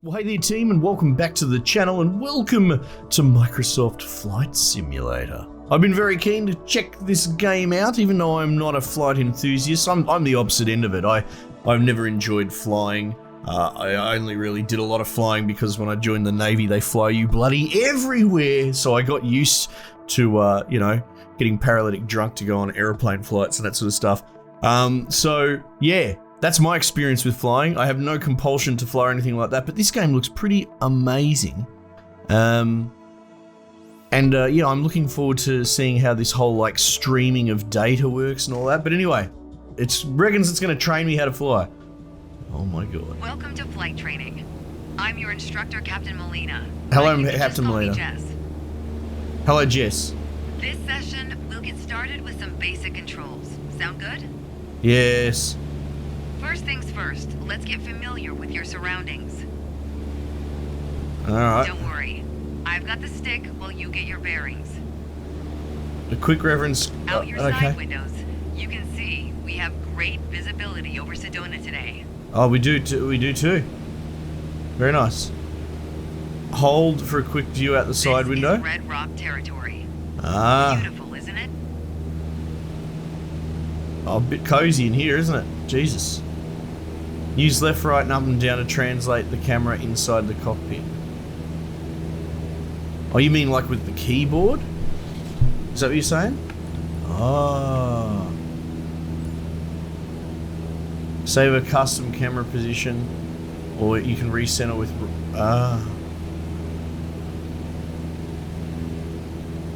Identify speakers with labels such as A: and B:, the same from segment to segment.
A: Well, hey there team, and welcome back to the channel, and welcome to Microsoft Flight Simulator. I've been very keen to check this game out, even though I'm not a flight enthusiast. I'm the opposite end of it. I've never enjoyed flying. I only really did a lot of flying because when I joined the Navy, they fly you bloody everywhere. So I got used to, getting paralytic drunk to go on airplane flights and that sort of stuff. So yeah. That's my experience with flying. I have no compulsion to fly or anything like that, but this game looks pretty amazing. I'm looking forward to seeing how this whole like streaming of data works and all that. But anyway, reckons it's going to train me how to fly. Oh my god.
B: Welcome to flight training. I'm your instructor, Captain Molina.
A: Hello, Captain Molina.
B: Jess.
A: Hello, Jess.
B: This session, we'll get started with some basic controls. Sound good?
A: Yes.
B: First things first, let's get familiar with your surroundings.
A: Alright.
B: Don't worry. I've got the stick while you get your bearings.
A: A quick reference.
B: Out your
A: okay.
B: side windows, you can see we have great visibility over Sedona today.
A: Oh, we do too. Very nice. Hold for a quick view out the side
B: This
A: window.
B: is Red Rock territory.
A: Ah.
B: Beautiful, isn't it?
A: Oh, a bit cozy in here, isn't it? Jesus. Use left, right, and up and down to translate the camera inside the cockpit. Oh, you mean like with the keyboard? Is that what you're saying? Oh. Save a custom camera position, or you can recenter with...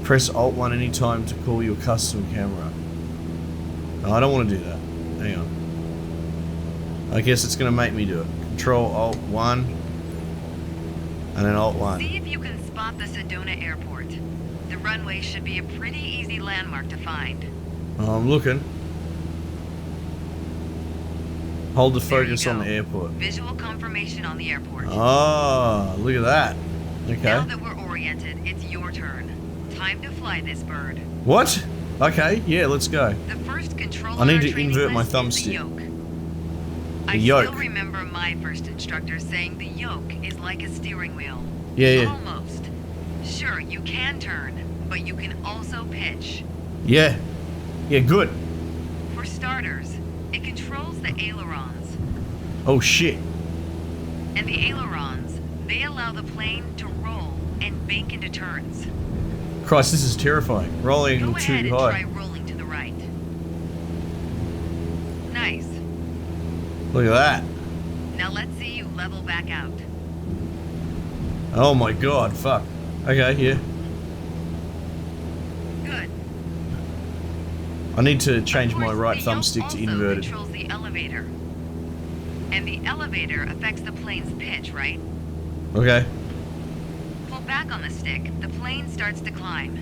A: Press Alt-1 anytime to call your custom camera. No, I don't want to do that. Hang on. I guess it's going to make me do it. Control Alt-1 and then Alt-1.
B: See if you can spot the Sedona airport. The runway should be a pretty easy landmark to find.
A: Oh, I'm looking. Hold the focus on the airport.
B: Visual confirmation on the airport.
A: Oh, look at that. Okay.
B: Now that we're oriented, it's your turn. Time to fly this bird.
A: What? Okay, yeah, let's go.
B: The first control
A: I need
B: on our
A: to
B: training
A: invert my
B: list is
A: thumbstick.
B: the yoke.
A: The
B: I
A: yoke.
B: still remember my first instructor saying the yoke is like a steering wheel.
A: Yeah.
B: Almost. Sure, you can turn, but you can also pitch.
A: Yeah. Yeah, good.
B: For starters, it controls the ailerons.
A: Oh, shit.
B: And the ailerons, they allow the plane to roll and bank into turns.
A: Christ, this is terrifying. Rolling
B: Go
A: too
B: ahead and
A: high.
B: try rolling to the right. Nice.
A: Look at that.
B: Now let's see you level back out.
A: Oh my god, fuck. Okay, yeah.
B: Good.
A: I need to change
B: Of
A: my
B: course,
A: right
B: the yoke
A: thumbstick to
B: also
A: inverted.
B: controls the elevator. And the elevator affects the plane's pitch, right?
A: Okay.
B: Pull back on the stick, the plane starts to climb.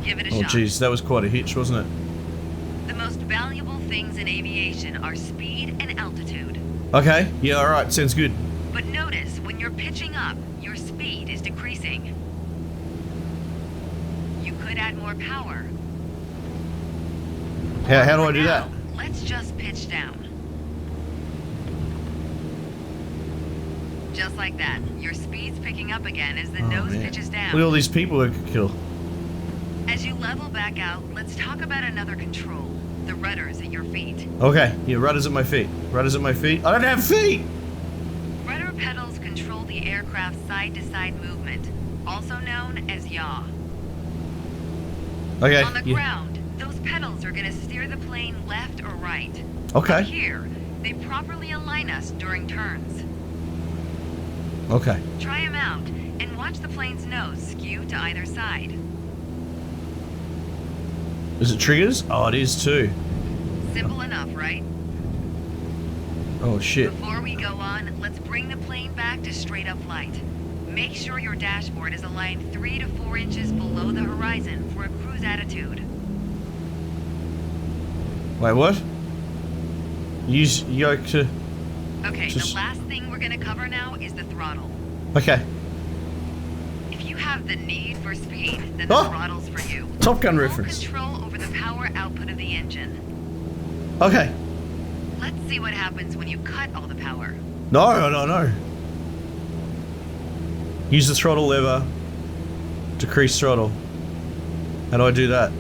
B: Give it a
A: Oh
B: shot.
A: jeez, that was quite a hitch, wasn't it?
B: The most valuable things in aviation are speed and altitude.
A: Okay, yeah, alright, sounds good.
B: But notice, when you're pitching up, your speed is decreasing. You could add more power.
A: How do I
B: For
A: do
B: now,
A: that?
B: Let's just pitch down. Just like that. Your speed's picking up again as the nose
A: man.
B: pitches down.
A: Look at all these people I could kill.
B: As you level back out, let's talk about another control. The rudders at your feet.
A: Okay, yeah, rudders at my feet. Rudders at my feet. I don't have feet!
B: Rudder pedals control the aircraft's side-to-side movement, also known as yaw.
A: Okay,
B: On the
A: yeah.
B: ground, those pedals are going to steer the plane left or right.
A: Okay.
B: Up here, they properly align us during turns.
A: Okay.
B: Try them out, and watch the plane's nose skew to either side.
A: Is it triggers? Oh, it is too.
B: Simple enough, right?
A: Oh, shit.
B: Before we go on, let's bring the plane back to straight-up flight. Make sure your dashboard is aligned 3 to 4 inches below the horizon for a cruise attitude.
A: Wait, what? Use yoke to...
B: Okay,
A: Just-
B: the last thing we're gonna cover now is the throttle.
A: Okay.
B: If you have the need for speed, then the
A: Oh!
B: throttle's for you.
A: Top Gun
B: Full
A: reference.
B: control over the power output of the engine.
A: Okay.
B: Let's see what happens when you cut all the power.
A: No. Use the throttle lever. Decrease throttle. How do I do that?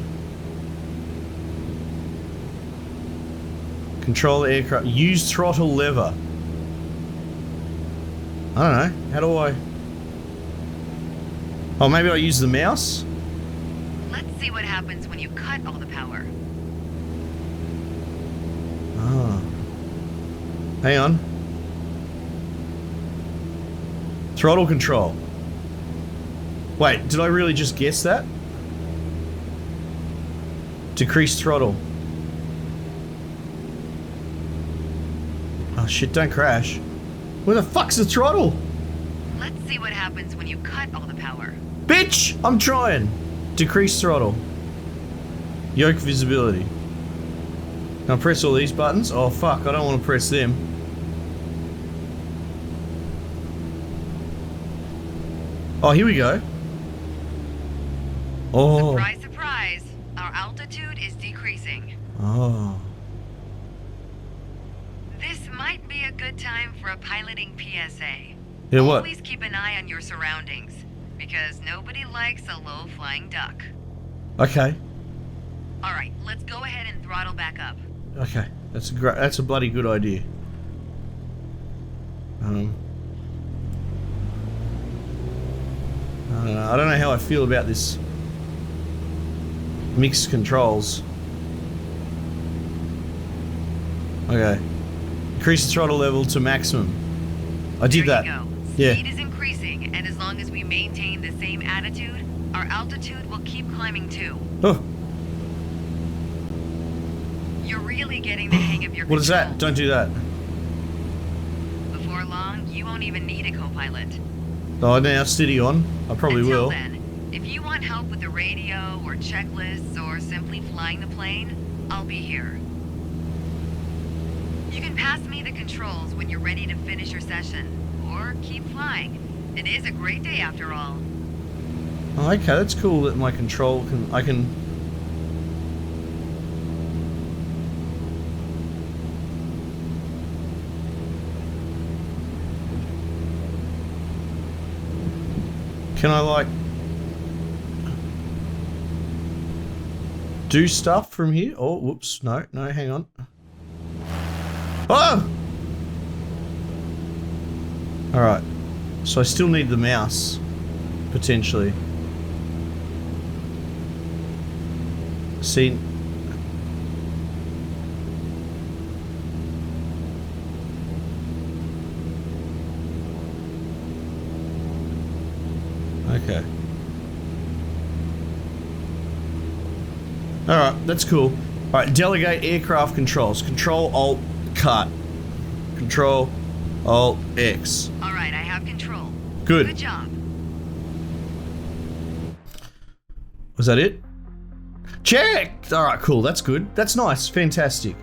A: Control the aircraft. Use throttle lever. I don't know. How do I... Oh, maybe I use the mouse?
B: Let's see what happens when you cut all the power.
A: Ah. Hang on. Throttle control. Wait, did I really just guess that? Decrease throttle. Oh shit, don't crash. Where the fuck's the throttle?
B: Let's see what happens when you cut all the power.
A: Bitch! I'm trying. Decrease throttle. Yoke visibility. Can I press all these buttons? Oh fuck, I don't want to press them. Oh, here we go. Oh.
B: Surprise, surprise. Our altitude is decreasing.
A: Oh.
B: This might be a good time for a piloting PSA.
A: Yeah, what?
B: Always keep an eye on your surroundings, because nobody likes a low-flying duck.
A: Okay.
B: Alright, let's go ahead and throttle back up.
A: Okay. That's a bloody good idea. I don't know how I feel about this mixed controls. Okay. Increase the throttle level to maximum. I did that.
B: There you go.
A: Yeah.
B: Speed is increasing, and as long as we maintain the same attitude, our altitude will keep climbing too.
A: Oh,
B: You're really getting the hang of your
A: what is that?
B: controls.
A: Don't do that.
B: Before long, you won't even need a co-pilot.
A: Oh, now steady on. I probably
B: Until
A: will.
B: then, if you want help with the radio or checklists or simply flying the plane, I'll be here. You can pass me the controls when you're ready to finish your session, or keep flying. It is a great day after all.
A: Oh, okay, that's cool that my control I can... Can I, like... do stuff from here? Oh, whoops. No, hang on. Oh! Alright. So I still need the mouse. Potentially. See... Okay. Alright, that's cool. Alright, delegate aircraft controls. Control Alt cut. Control Alt X.
B: Alright, I have control.
A: Good.
B: Good job.
A: Was that it? Check! Alright, cool. That's good. That's nice. Fantastic.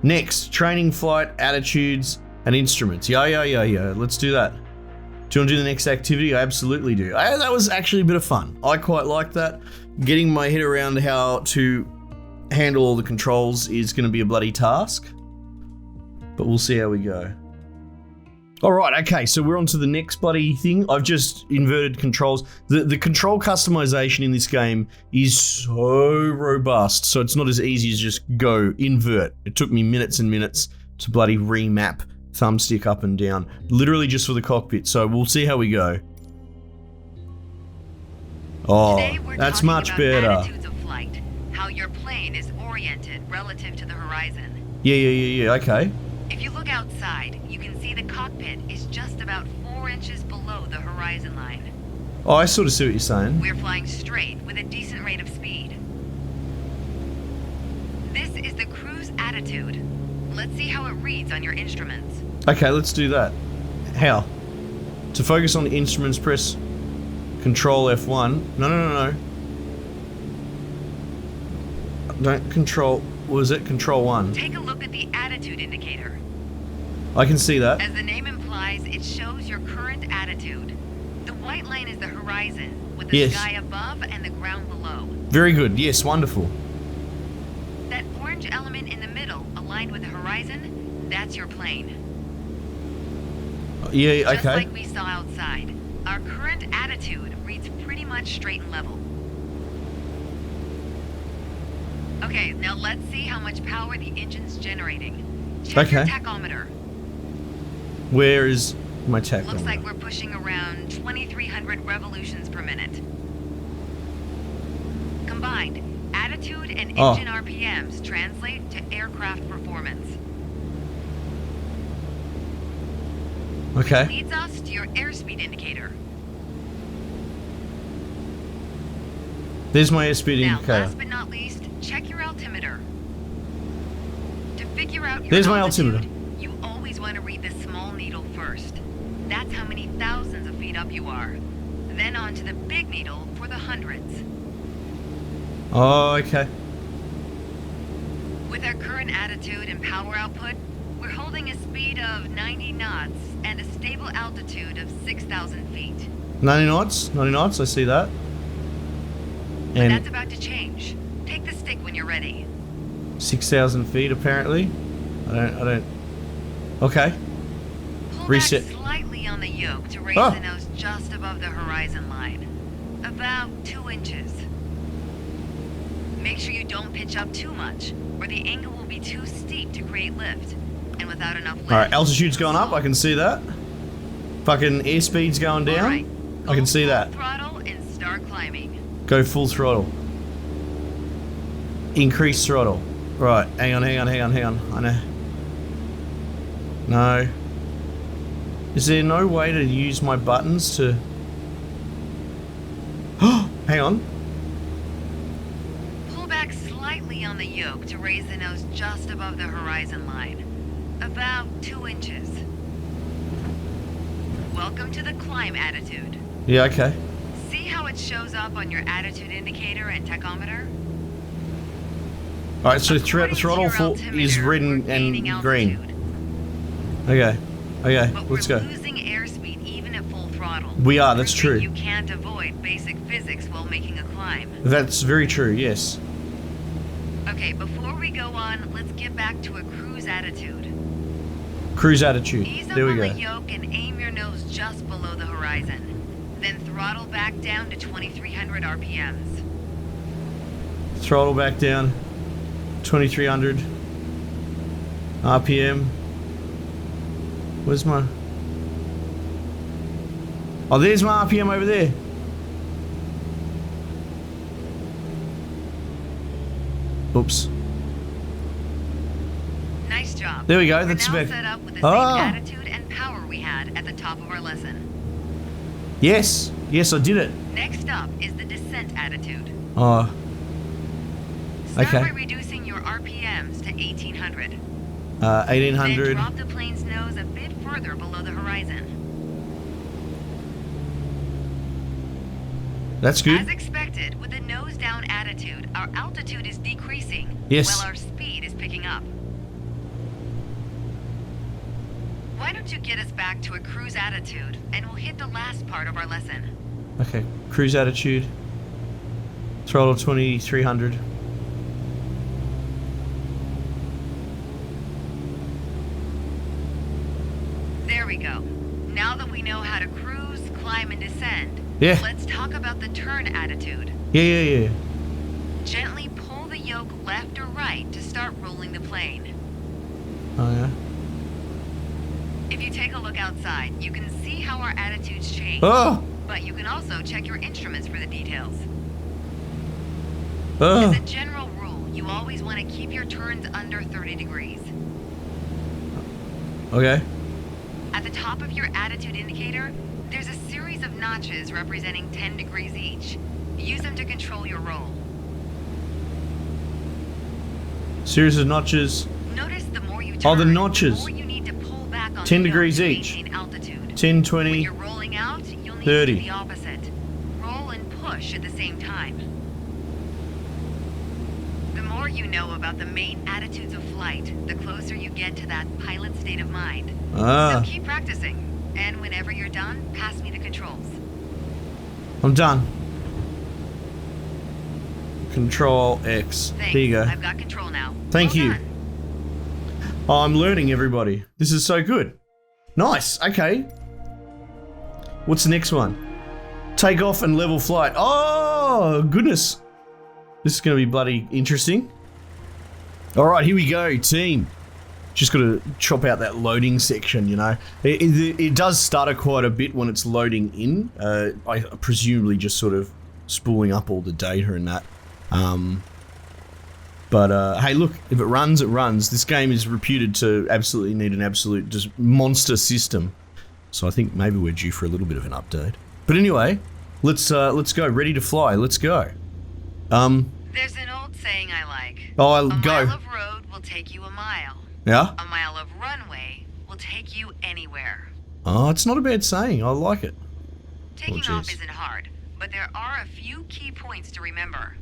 A: Next, training flight, attitudes, and instruments. Yeah. Let's do that. Do you want to do the next activity? I absolutely do. That was actually a bit of fun. I quite like that. Getting my head around how to handle all the controls is going to be a bloody task. But we'll see how we go. Alright, okay, so we're on to the next bloody thing. I've just inverted controls. The control customization in this game is so robust, so it's not as easy as just go invert. It took me minutes and minutes to bloody remap thumbstick up and down, literally just for the cockpit, so we'll see how we go. Oh,
B: Today we're
A: that's
B: talking
A: much
B: about
A: better.
B: attitudes of flight, how your plane is oriented relative to the horizon.
A: Yeah, okay.
B: If you look outside, you can see the cockpit is just about 4 inches below the horizon line.
A: Oh, I sort of see what you're saying.
B: We're flying straight with a decent rate of speed. This is the cruise attitude. Let's see how it reads on your instruments.
A: Okay, let's do that. How? To focus on the instruments, press Control F1. No. Don't control... What was it? Control 1.
B: Take a look at the attitude indicator.
A: I can see that.
B: As the name implies, it shows your current attitude. The white line is the horizon, with the
A: Yes.
B: sky above and the ground below.
A: Very good. Yes, wonderful.
B: That orange element in the middle, aligned with the horizon, that's your plane.
A: Yeah,
B: Just
A: okay.
B: like we saw outside, our Our current attitude reads pretty much straight and level. Okay, now let's see how much power the engine's generating. Check your tachometer.
A: Where is my tachometer?
B: Looks like we're pushing around 2,300 revolutions per minute. Combined, attitude and engine RPMs translate to aircraft performance.
A: Okay.
B: Which leads us to your airspeed indicator.
A: There's my airspeed
B: Now,
A: indicator.
B: last but not least, check your altimeter. To figure out your
A: There's my
B: altitude,
A: altimeter.
B: you always want to read the small needle first. That's how many thousands of feet up you are. Then on to the big needle for the hundreds.
A: Oh, okay.
B: With our current attitude and power output, we're holding a speed of 90 knots and a stable altitude of 6,000 feet.
A: 90 knots, 90 knots, I see that.
B: But
A: And
B: that's about to change. Take the stick when you're ready.
A: 6,000 feet apparently. I don't. Okay.
B: Pull
A: Reset.
B: back slightly on the yoke to raise
A: Oh.
B: the nose just above the horizon line. About 2 inches. Make sure you don't pitch up too much, or the angle will be too steep to create lift. And without enough lift...
A: Alright, altitude's going up, I can see that. Fucking airspeed's going down.
B: Alright,
A: I can see
B: full
A: that.
B: throttle and start climbing.
A: Go full throttle. Increase throttle. Right, hang on. I know. No. Is there no way to use my buttons to... Hang on.
B: Pull back slightly on the yoke to raise the nose just above the horizon line. About 2 inches. Welcome to the climb attitude.
A: Yeah, okay.
B: See how it shows up on your attitude indicator and tachometer?
A: Alright, so
B: According to
A: throttle
B: your
A: full is
B: altimeter,
A: red
B: we're
A: and
B: gaining
A: green.
B: altitude.
A: Okay,
B: But
A: let's
B: we're
A: go.
B: losing airspeed even at full throttle.
A: We are, that's
B: Proving
A: true.
B: You can't avoid basic physics while making a climb.
A: That's very true, yes.
B: Okay, before we go on, let's get back to a cruise attitude.
A: Cruise attitude.
B: Ease up
A: There we
B: on
A: go.
B: the yoke and aim your nose just below the horizon. Then throttle back down to 2,300 RPMs.
A: Throttle back down. 2,300 RPM. Where's my... Oh, there's my RPM over there. Oops.
B: Nice job.
A: There we go,
B: We're
A: that's
B: now
A: about-
B: set up with the same attitude and power we had at the top of our lesson.
A: Yes. Yes, I did it.
B: Next up is the descent attitude.
A: Oh,
B: Start
A: Okay.
B: by reducing your RPMs to 1,800.
A: 1,800.
B: Then drop the plane's nose a bit further below the horizon.
A: That's good.
B: As expected, with a nose down attitude, our altitude is decreasing
A: Yes.
B: while our speed is picking up. Why don't you get us back to a cruise attitude and we'll hit the last part of our lesson.
A: Okay, cruise attitude. Throttle 2,300.
B: There we go. Now that we know how to cruise, climb, and descend,
A: Yeah.
B: let's talk about the turn attitude.
A: Yeah.
B: Gently pull the yoke left or right to start rolling the plane.
A: Oh, yeah.
B: If you take a look outside, you can see how our attitudes change.
A: Oh!
B: But you can also check your instruments for the details.
A: Oh!
B: As a general rule, you always want to keep your turns under 30 degrees.
A: Okay.
B: At the top of your attitude indicator, there's a series of notches representing 10 degrees each. Use them to control your roll.
A: Series of notches.
B: Notice the more you turn,
A: Oh, the notches.
B: the more you need to pull back on
A: 10
B: the yoke
A: degrees
B: to
A: each.
B: maintain altitude.
A: 10,
B: When
A: 20.
B: you're rolling out, you'll need
A: 30.
B: to do the opposite. Roll and push at the same time. The more you know about the main attitudes of flight, the closer you get to that pilot state of mind.
A: Ah.
B: So keep practicing, and whenever you're done, pass me the controls.
A: I'm done. Control X.
B: Thanks.
A: There you go.
B: I've got control now.
A: Thank
B: Well
A: you.
B: done.
A: Oh, I'm learning, everybody. This is so good. Nice. Okay. What's the next one? Takeoff and level flight. Oh, goodness. This is going to be bloody interesting. All right, here we go, team. Just got to chop out that loading section, you know. It does stutter quite a bit when it's loading in. I presumably just sort of spooling up all the data and that. But hey, look, if it runs, it runs. This game is reputed to absolutely need an absolute just monster system. So I think maybe we're due for a little bit of an update. But anyway, let's go. Ready to fly. Let's go.
B: There's an old saying I like.
A: Oh, I'll go.
B: A mile of road will take you a mile.
A: Yeah?
B: A mile of runway will take you anywhere.
A: Oh, it's not a bad saying. I like it.
B: Taking off isn't hard, but there are a few key points to remember.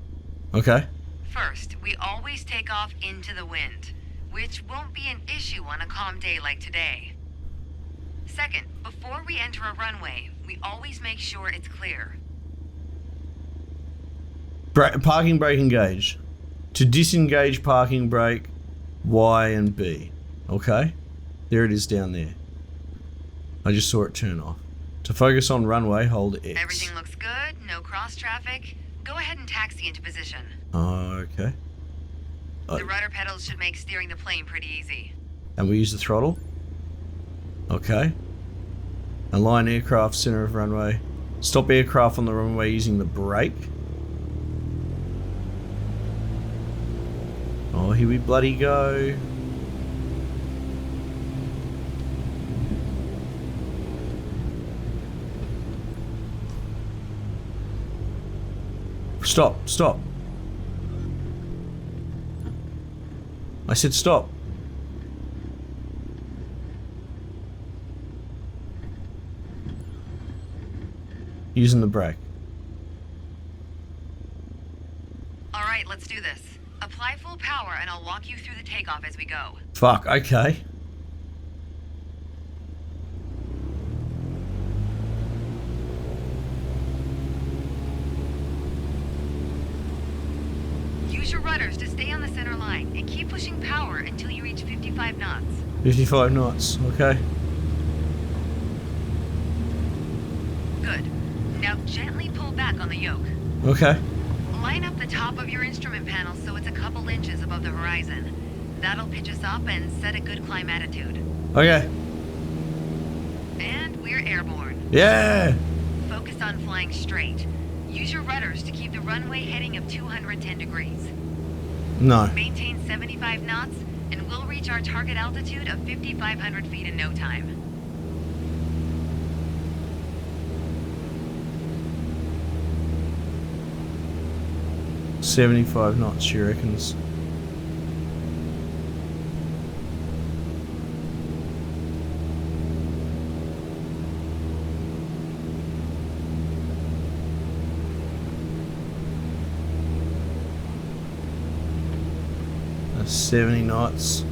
A: Okay.
B: First, we always take off into the wind, which won't be an issue on a calm day like today. Second, before we enter a runway, we always make sure it's clear.
A: Parking brake engaged. To disengage parking brake, Y and B. Okay. There it is down there. I just saw it turn off. To focus on runway, hold X.
B: Everything looks good, no cross traffic. Go ahead and taxi into position.
A: Oh, okay.
B: The rudder pedals should make steering the plane pretty easy.
A: And we use the throttle. Okay. Align aircraft center of runway. Stop aircraft on the runway using the brake. Oh, here we bloody go. Stop, stop. I said stop. Using the brake.
B: All right, let's do this. Apply full power and I'll walk you through the takeoff as we go.
A: Fuck, okay.
B: Use your rudders to stay on the center line and keep pushing power until you reach 55 knots.
A: 55 knots, okay.
B: Good. Now gently pull back on the yoke.
A: Okay.
B: Line up the top of your instrument panel so it's a couple inches above the horizon. That'll pitch us up and set a good climb attitude.
A: Okay.
B: And we're airborne.
A: Yeah!
B: Focus on flying straight. Use your rudders to keep the runway heading of 210 degrees.
A: No.
B: Maintain 75 knots, and we'll reach our target altitude of 5,500 feet in no time.
A: $75 knots, she reckons. That's 70 knots.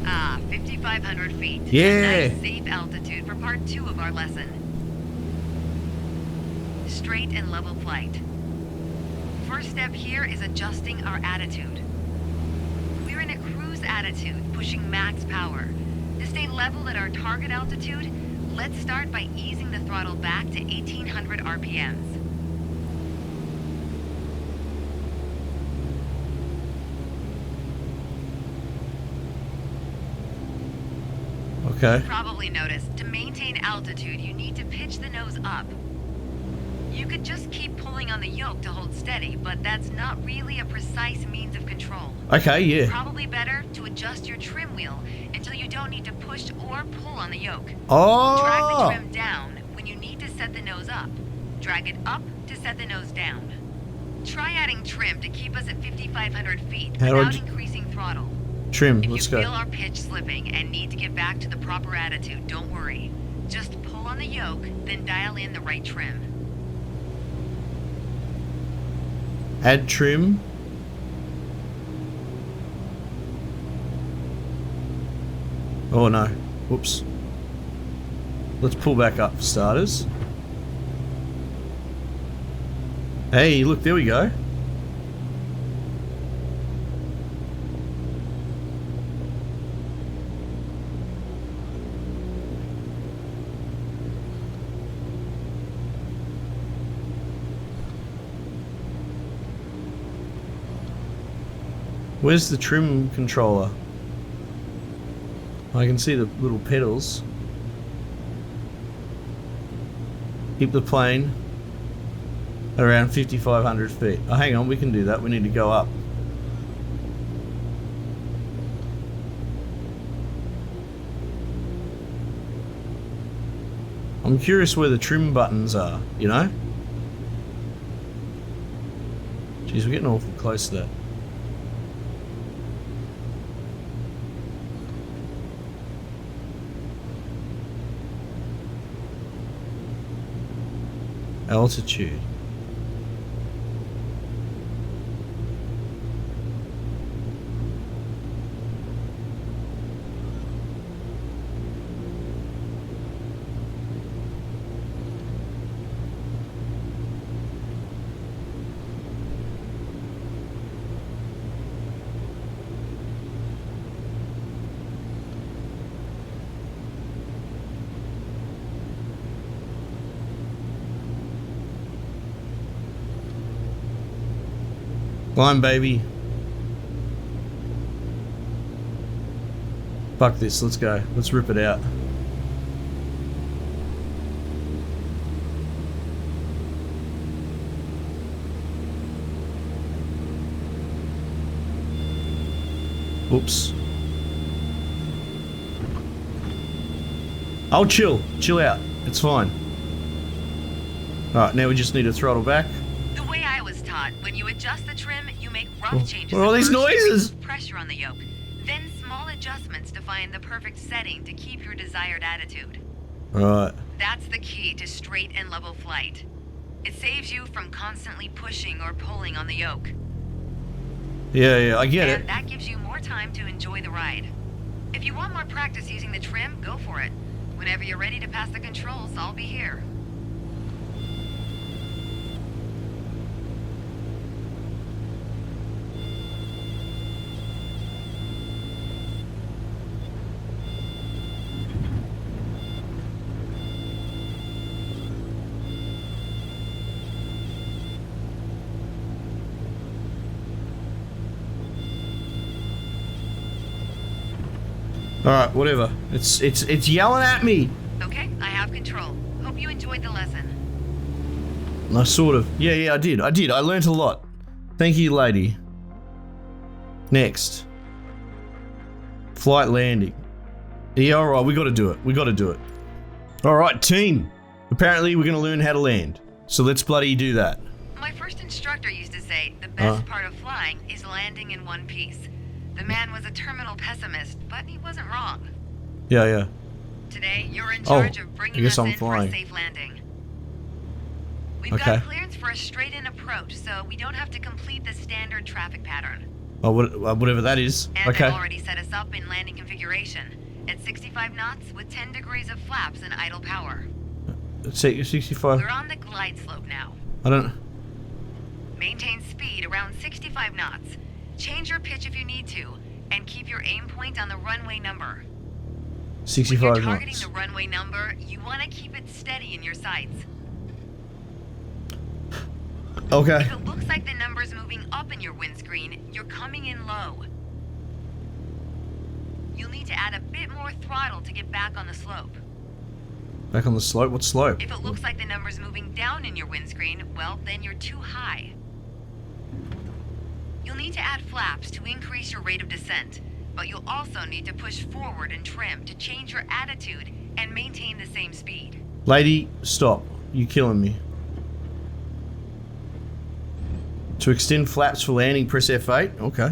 B: Ah, 5,500 feet.
A: Yeah.
B: A nice safe altitude for part 2 of our lesson. Straight and level flight. First step here is adjusting our attitude. We're in a cruise attitude, pushing max power. To stay level at our target altitude, let's start by easing the throttle back to 1,800 RPMs.
A: Okay.
B: You probably noticed, to maintain altitude, you need to pitch the nose up. You could just keep pulling on the yoke to hold steady, but that's not really a precise means of control.
A: Okay, yeah.
B: Probably better to adjust your trim wheel until you don't need to push or pull on the yoke. Drag the
A: Oh!
B: trim down when you need to set the nose up. Drag it up to set the nose down. Try adding trim to keep us at 5,500 feet
A: How do I
B: without
A: d-
B: increasing throttle.
A: Trim,
B: If
A: let's
B: you feel
A: go.
B: our pitch slipping and need to get back to the proper attitude, don't worry. Just pull on the yoke, then dial in the right trim.
A: Add trim. Oh no. Whoops. Let's pull back up for starters. Hey, look, there we go. Where's the trim controller? I can see the little pedals. Keep the plane around 5,500 feet. Oh, hang on, we can do that. We need to go up. I'm curious where the trim buttons are, you know? Jeez, we're getting awful close to that. Altitude. Climb, baby. Fuck this, let's go. Let's rip it out. Oops. I'll chill out. It's fine. Alright, now we just need to throttle back.
B: The way I was taught, when you adjust the trim, you make rough changes.
A: What are all these
B: first to
A: noises?
B: reduce pressure on the yoke, then small adjustments to find the perfect setting to keep your desired attitude.
A: Right.
B: That's the key to straight and level flight. It saves you from constantly pushing or pulling on the yoke.
A: Yeah, I get it.
B: And that gives you more time to enjoy the ride. If you want more practice using the trim, go for it. Whenever you're ready to pass the controls, I'll be here.
A: Alright, whatever. It's yelling at me.
B: Okay, I have control. Hope you enjoyed the lesson.
A: I sort of. Yeah, I did. I learnt a lot. Thank you, lady. Next. Flight landing. Yeah, alright, we gotta do it. Alright, team. Apparently we're gonna learn how to land. So let's bloody do that.
B: My first instructor used to say the best part of flying is landing in one piece. The man was a terminal pessimist, but he wasn't wrong.
A: Yeah.
B: Today, you're in charge of bringing us in for a safe landing. We've got clearance for a straight-in approach, so we don't have to complete the standard traffic pattern.
A: Oh, whatever that is.
B: And
A: okay.
B: they've already set us up in landing configuration at 65 knots with 10 degrees of flaps and idle power.
A: 65.
B: We're on the glide slope now.
A: I don't...
B: Maintain speed around 65 knots. Change your pitch if you need to, and keep your aim point on the runway number.
A: 65
B: when
A: knots.
B: you're targeting the runway number, you want to keep it steady in your sights.
A: Okay.
B: If it looks like the number's moving up in your windscreen, you're coming in low. You'll need to add a bit more throttle to get back on the slope.
A: Back on the slope? What slope?
B: If it looks like the number's moving down in your windscreen, well, then you're too high. You'll need to add flaps to increase your rate of descent, but you'll also need to push forward and trim to change your attitude and maintain the same speed.
A: Lady, stop. You're killing me. To extend flaps for landing, press F8. Okay.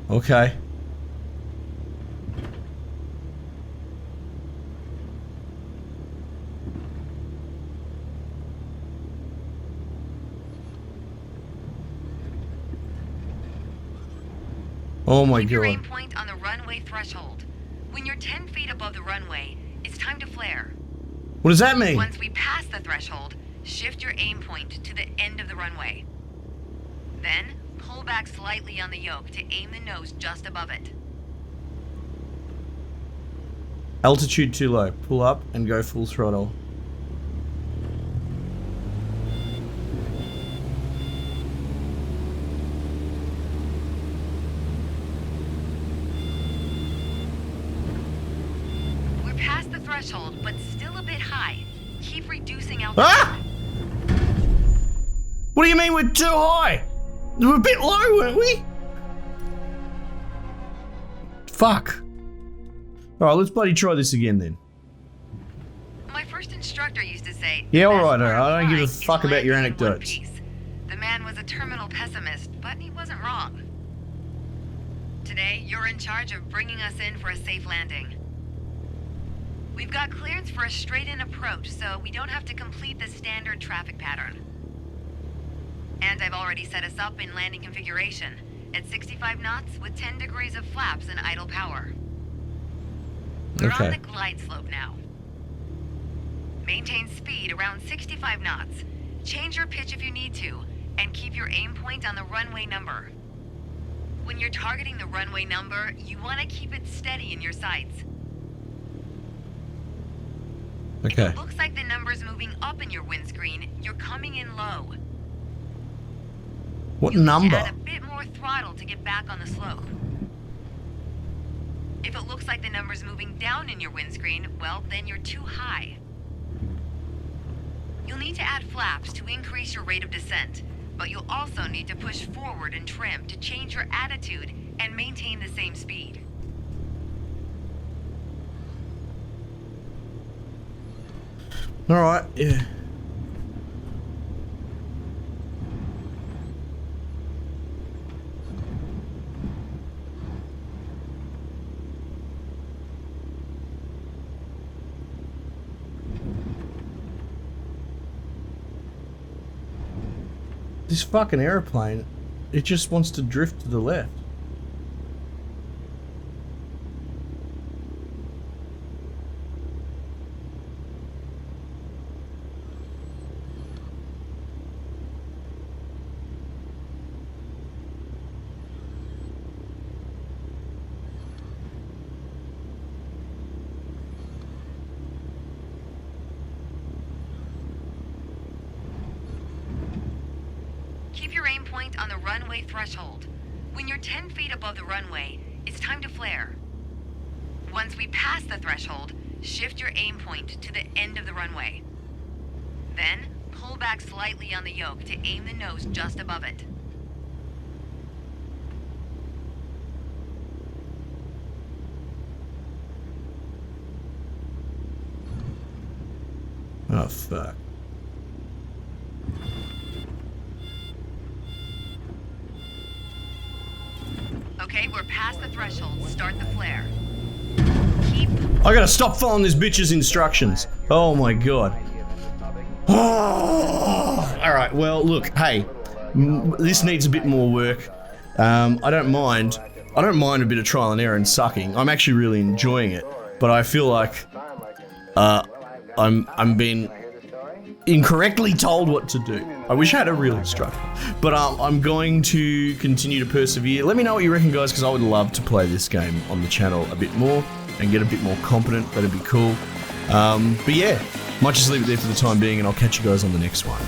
A: Okay. Oh my
B: Keep your
A: god.
B: aim point on the runway threshold. When you're 10 feet above the runway, it's time to flare.
A: What does that mean?
B: Once we pass the threshold, shift your aim point to the end of the runway. Then, pull back slightly on the yoke to aim the nose just above it.
A: Altitude too low. Pull up and go full throttle.
B: We're past the threshold, but still a bit high. Keep reducing altitude.
A: Ah! What do you mean we're too high? We're a bit low, weren't we? Fuck. Alright, let's bloody try this again then.
B: My first instructor used to say,
A: Yeah,
B: "The best
A: alright,
B: part of
A: I don't give a
B: flying is
A: fuck about your
B: landing in one
A: anecdotes."
B: piece." The man was a terminal pessimist, but he wasn't wrong. Today, you're in charge of bringing us in for a safe landing. We've got clearance for a straight-in approach, so we don't have to complete the standard traffic pattern. And I've already set us up in landing configuration at 65 knots with 10 degrees of flaps and idle power. We're on the glide slope now. Maintain speed around 65 knots. Change your pitch if you need to, and keep your aim point on the runway number. When you're targeting the runway number, you want to keep it steady in your sights.
A: Okay.
B: If it looks like the number's moving up in your windscreen, you're coming in low.
A: What
B: You'll need
A: number?
B: to add a bit more throttle to get back on the slope. If it looks like the number's moving down in your windscreen, well, then you're too high. You'll need to add flaps to increase your rate of descent, but you'll also need to push forward and trim to change your attitude and maintain the same speed.
A: Alright, yeah. This fucking airplane, it just wants to drift to the left.
B: Keep your aim point on the runway threshold. When you're 10 feet above the runway, it's time to flare. Once we pass the threshold, shift your aim point to the end of the runway. Then, pull back slightly on the yoke to aim the nose just above it.
A: Oh, fuck.
B: Okay, we're past the threshold. Start the flare. Keep...
A: I gotta stop following this bitch's instructions. Oh my god. Alright, well, look, hey. This needs a bit more work. I don't mind a bit of trial and error and sucking. I'm actually really enjoying it. But I feel like I'm being incorrectly told what to do. I wish I had a real instructor. But I'm going to continue to persevere. Let me know what you reckon, guys, because I would love to play this game on the channel a bit more and get a bit more competent. That'd be cool. But yeah, might just leave it there for the time being, and I'll catch you guys on the next one.